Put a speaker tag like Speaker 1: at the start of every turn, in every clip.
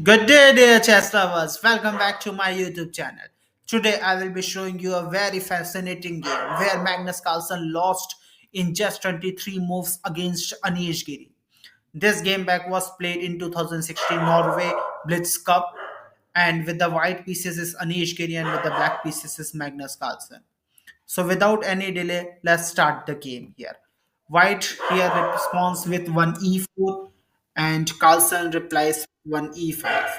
Speaker 1: Good day, dear chess lovers. Welcome back to my YouTube channel. Today, I will be showing you a very fascinating game where Magnus Carlsen lost in just 23 moves against Anish Giri. This game back was played in 2016 Norway Blitz Cup, and with the white pieces is Anish Giri and with the black pieces is Magnus Carlsen. So without any delay, let's start the game here. White here responds with one e4 and Carlsen replies one e5.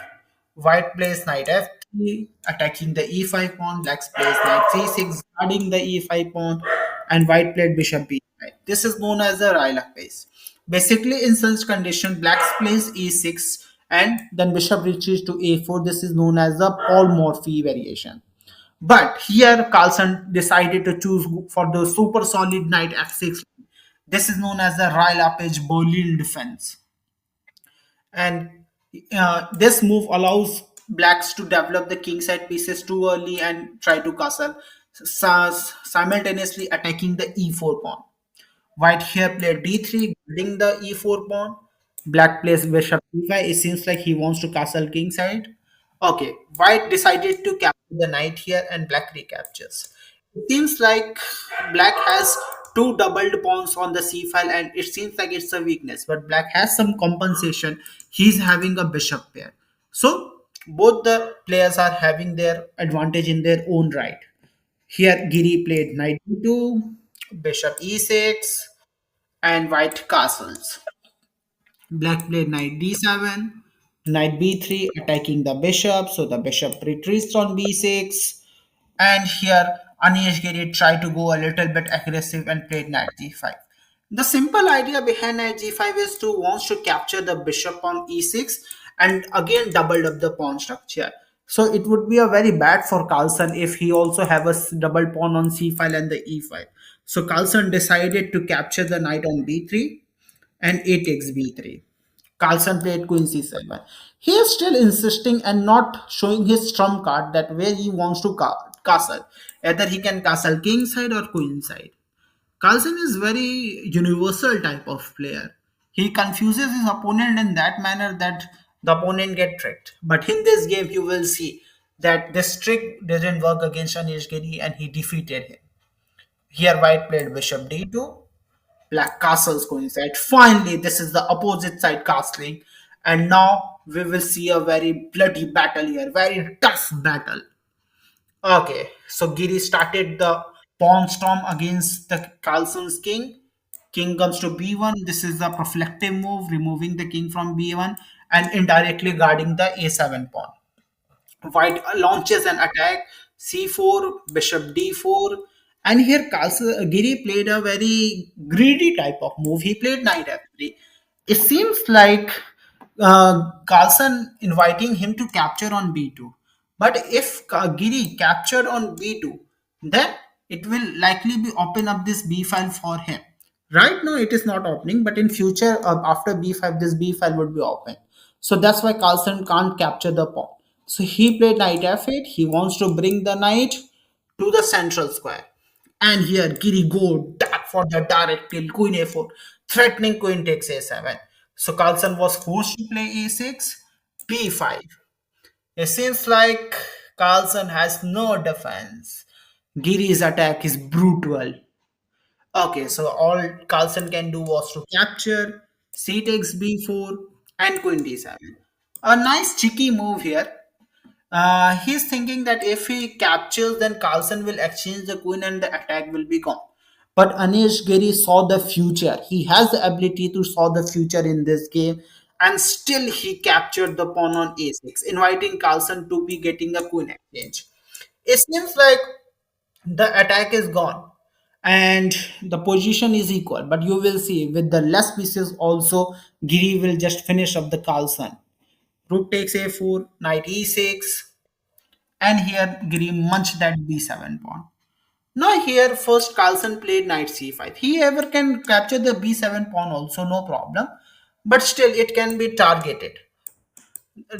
Speaker 1: White plays knight f3, attacking the e5 pawn. Black plays knight c6, guarding the e5 pawn, and white played bishop b5. This is known as the Rayleigh phase. Basically, in such condition, black plays e6 and then bishop reaches to a4. This is known as the Paul Morphy variation. But here Carlsen decided to choose for the super solid knight f6. This is known as the Rayleigh Berlin defense. And this move allows blacks to develop the kingside pieces too early and try to castle, simultaneously attacking the e4 pawn. White here played d3, guarding the e4 pawn. Black plays bishop e5. It seems like he wants to castle kingside. Okay, white decided to capture the knight here and black recaptures. It seems like black has two doubled pawns on the c file and it seems like it's a weakness, but black has some compensation. He's having a bishop pair. So both the players are having their advantage in their own right. Here Giri played knight d2, bishop e6, and white castles. Black played knight d7, knight b3, attacking the bishop. So the bishop retreats on b6. And here Anish Giri tried to go a little bit aggressive and played knight g5. The simple idea behind knight g5 is to wants to capture the bishop on e6 and again doubled up the pawn structure. So it would be a very bad for Carlsen if he also have a double pawn on c file and the e5. So Carlsen decided to capture the knight on b3 and a takes b3. Carlsen played queen c7. He is still insisting and not showing his trump card that where he wants to castle. Either he can castle king side or queen side. Carlsen is very universal type of player. He confuses his opponent in that manner that the opponent get tricked. But in this game, you will see that this trick didn't work against Anish Giri and he defeated him. Here, white played bishop d2, black castles coincide. Finally, this is the opposite side castling, and now we will see a very bloody battle here, very tough battle. Okay, so Giri started the pawn storm against the Carlsen's king. King comes to b1. This is the prophylactic move, removing the king from b1 and indirectly guarding the a7 pawn. White launches an attack, c4, bishop d4, and here Giri played a very greedy type of move. He played knight f3. It seems like Carlsen inviting him to capture on b2. But if Giri captured on b2, then it will likely be open up this b file for him. Right now it is not opening, but in future after b5 this b file would be open. So that's why Carlsen can't capture the pawn. So he played knight f8. He wants to bring the knight to the central square. And here Giri go for the direct kill, queen a4, threatening queen takes a7. So Carlsen was forced to play a6, b5. It seems like Carlsen has no defense. Giri's attack is brutal. Okay, so all Carlsen can do was to capture, c takes b4, and queen d7. A nice cheeky move here. He's thinking that if he captures, then Carlsen will exchange the queen and the attack will be gone. But Anish Giri saw the future. He has the ability to saw the future in this game, and still he captured the pawn on a6, inviting Carlsen to be getting a queen exchange. It seems like the attack is gone and the position is equal, but you will see with the less pieces also Giri will just finish up the Carlsen. Rook takes a4, knight e6, and here Giri munched that b7 pawn. Now here first Carlsen played knight c5. He ever can capture the b7 pawn also, no problem, but still it can be targeted.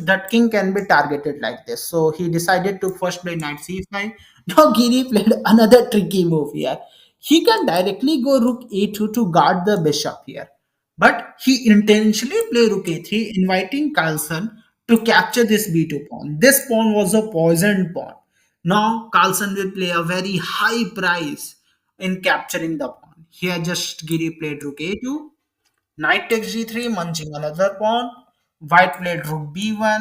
Speaker 1: That king can be targeted like this. So he decided to first play knight c5. Now Giri played another tricky move here. He can directly go rook a2 to guard the bishop here. But he intentionally play rook a3, inviting Carlsen to capture this b2 pawn. This pawn was a poisoned pawn. Now Carlsen will play a very high price in capturing the pawn. Here just Giri played rook a2, knight takes g3, munching another pawn. White played rook b1,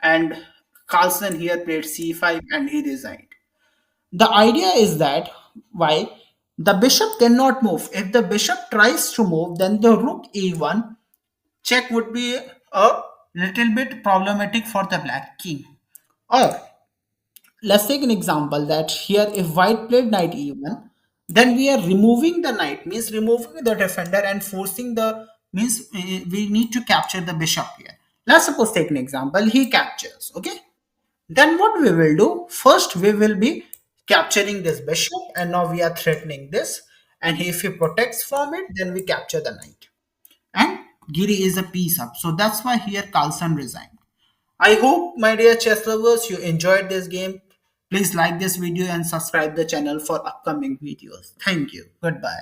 Speaker 1: and Carlsen here played c5 and he resigned. The idea is that why the bishop cannot move. If the bishop tries to move, then the rook e1 check would be a little bit problematic for the black king. Or let's take an example that here if white played knight e1, then we are removing the knight, means removing the defender and forcing the, means we need to capture the bishop here. Let's suppose take an example, he captures, okay? Then what we will do, first we will be capturing this bishop and now we are threatening this, and if he protects from it, then we capture the knight. And Giri is a piece up. So that's why here Carlsen resigned. I hope, my dear chess lovers, you enjoyed this game. Please like this video and subscribe the channel for upcoming videos. Thank you. Goodbye.